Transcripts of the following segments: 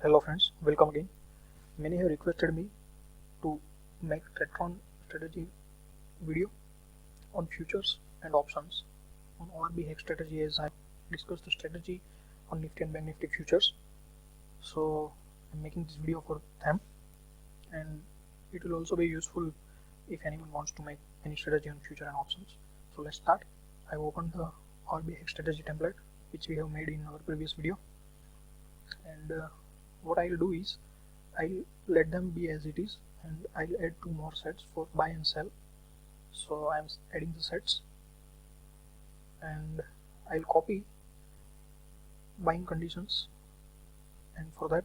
Hello friends, welcome again. Many have requested me to make Tradetron strategy video on futures and options on ORB Hex strategy, as I discussed the strategy on Nifty and Bank Nifty futures. So I'm making this video for them, and it will also be useful if anyone wants to make any strategy on future and options. So let's start. I opened the ORB Hex strategy template which we have made in our previous video, and what I'll do is I'll let them be as it is, and I'll add two more sets for buy and sell. So I'm adding the sets, and I'll copy buying conditions, and for that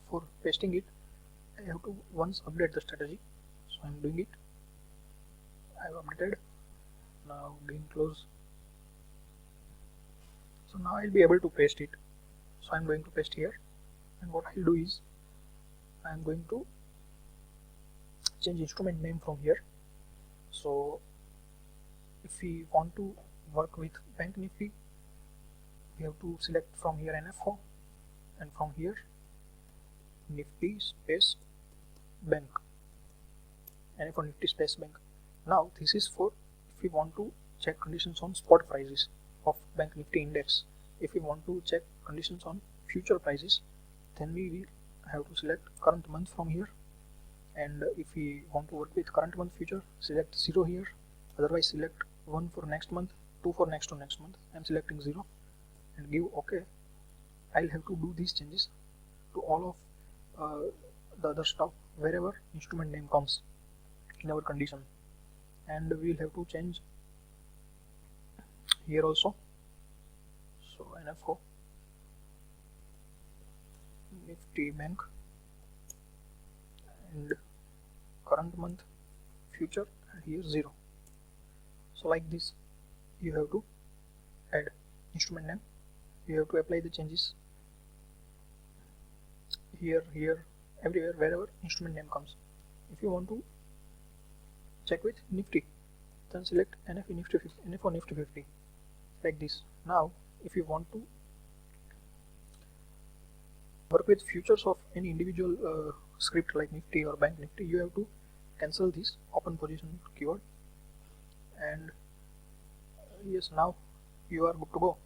for pasting it I have to once update the strategy. So I'm doing it. I've updated. Now again close. So now I'll be able to paste it. So I'm going to paste here, and what I'll do is I'm going to change instrument name from here. So if we want to work with Bank Nifty, we have to select from here NFO, and from here Nifty space Bank, NFO Nifty space Bank. Now this is for if we want to check conditions on spot prices of Bank Nifty index. If we want to check conditions on future prices, then we will have to select current month from here, and if we want to work with current month future, select 0 here. Otherwise select 1 for next month, 2 for next to next month. I'm selecting 0 and give OK. I'll have to do these changes to all of the other stuff wherever instrument name comes in our condition, and we'll have to change here also. So NFO Nifty Bank and current month future, and here 0. So like this you have to add instrument name. You have to apply the changes here, everywhere wherever instrument name comes. If you want to check with Nifty, then select NFO Nifty 50 like this. Now if you want to work with futures of any individual script like Nifty or Bank Nifty, you have to cancel this open position keyword, and yes, now you are good to go.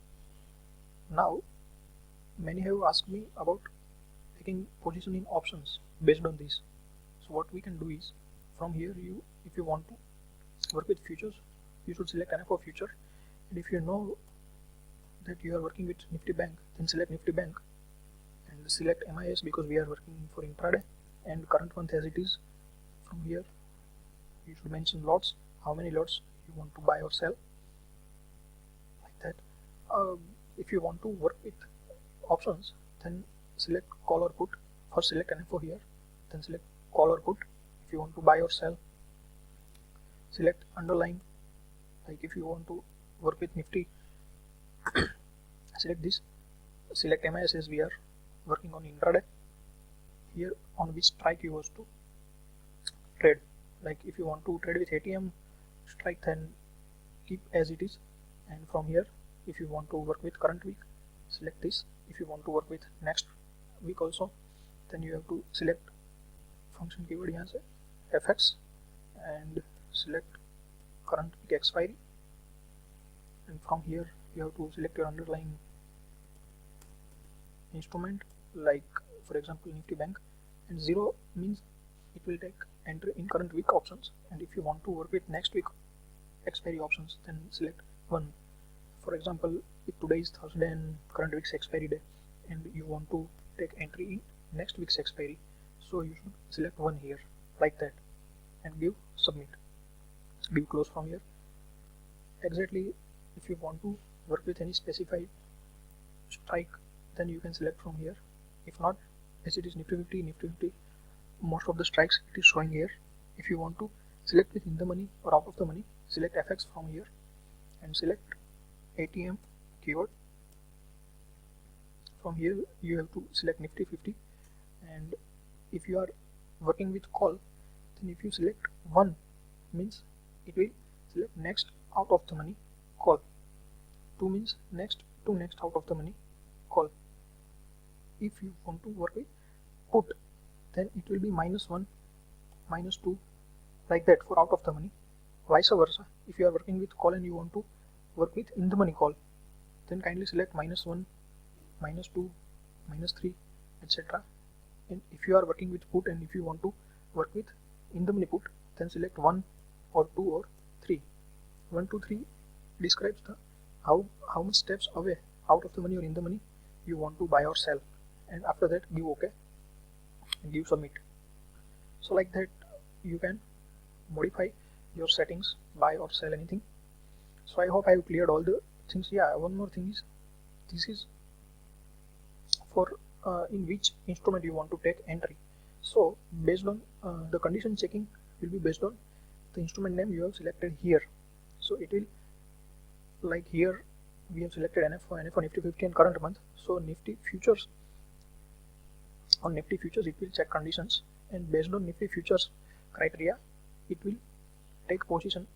Now many have asked me about taking position in options based on this. So what we can do is, from here if you want to work with futures, you should select NFO future, and if you know that you are working with Nifty Bank, then select Nifty Bank and select MIS, because we are working for intraday and current month as it is. From here you should mention lots, how many lots you want to buy or sell, like that. If you want to work with options, then select call or put. First select NFO here, then select call or put. If you want to buy or sell, select underlying. Like if you want to work with Nifty, select this, select MIS as we are working on intraday. Here on which strike you want to trade. Like if you want to trade with ATM strike, then keep as it is, and from here if you want to work with current week, select this. If you want to work with next week also, then you have to select function keyword here, FX, and select current week expiry, and from here you have to select your underlying instrument, like for example Nifty Bank, and 0 means it will take entry in current week options, and if you want to work with next week expiry options, then select 1. For example, if today is Thursday and current week's expiry day, and you want to take entry in next week's expiry, so you should select 1 here, like that, and give submit, give close from here. Exactly, if you want to work with any specified strike, then you can select from here. If not, as it is Nifty 50, most of the strikes it is showing here. If you want to select within the money or out of the money, select FX from here and select ATM keyword. From here you have to select Nifty 50, and if you are working with call, then if you select 1 means it will select next out of the money call, 2 means next to next out of the money call, if you want to work with put, then it will be -1, -2, like that for out of the money. Vice versa, if you are working with call and you want to work with in the money call, then kindly select -1, -2, -3, etc. And if you are working with put and if you want to work with in the money put, then select 1 or 2 or 3. 1, 2, 3 describes the how much steps away out of the money or in the money you want to buy or sell, and after that give OK and give submit. So like that you can modify your settings, buy or sell anything. So I hope I have cleared all the things. Yeah, one more thing is, this is for in which instrument you want to take entry. So based on the condition checking will be based on the instrument name you have selected here. So it will, like here we have selected NF for Nifty 50 and current month. So Nifty futures, on Nifty futures it will check conditions, and based on Nifty futures criteria it will take position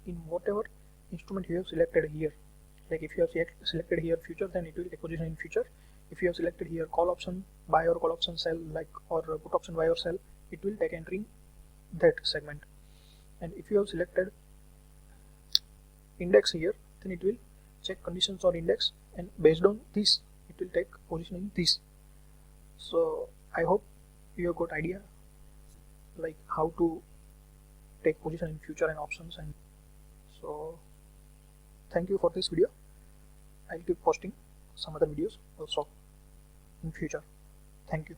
in whatever instrument you have selected here. Like if you have selected here future, then it will take position in future. If you have selected here call option buy or call option sell, like, or put option buy or sell, it will take entry in that segment. And if you have selected index here, then it will check conditions on index, and based on this it will take position in this. So I hope you have got idea like how to take position in future and options. And so thank you for this video. I'll keep posting some other videos also in future. Thank you.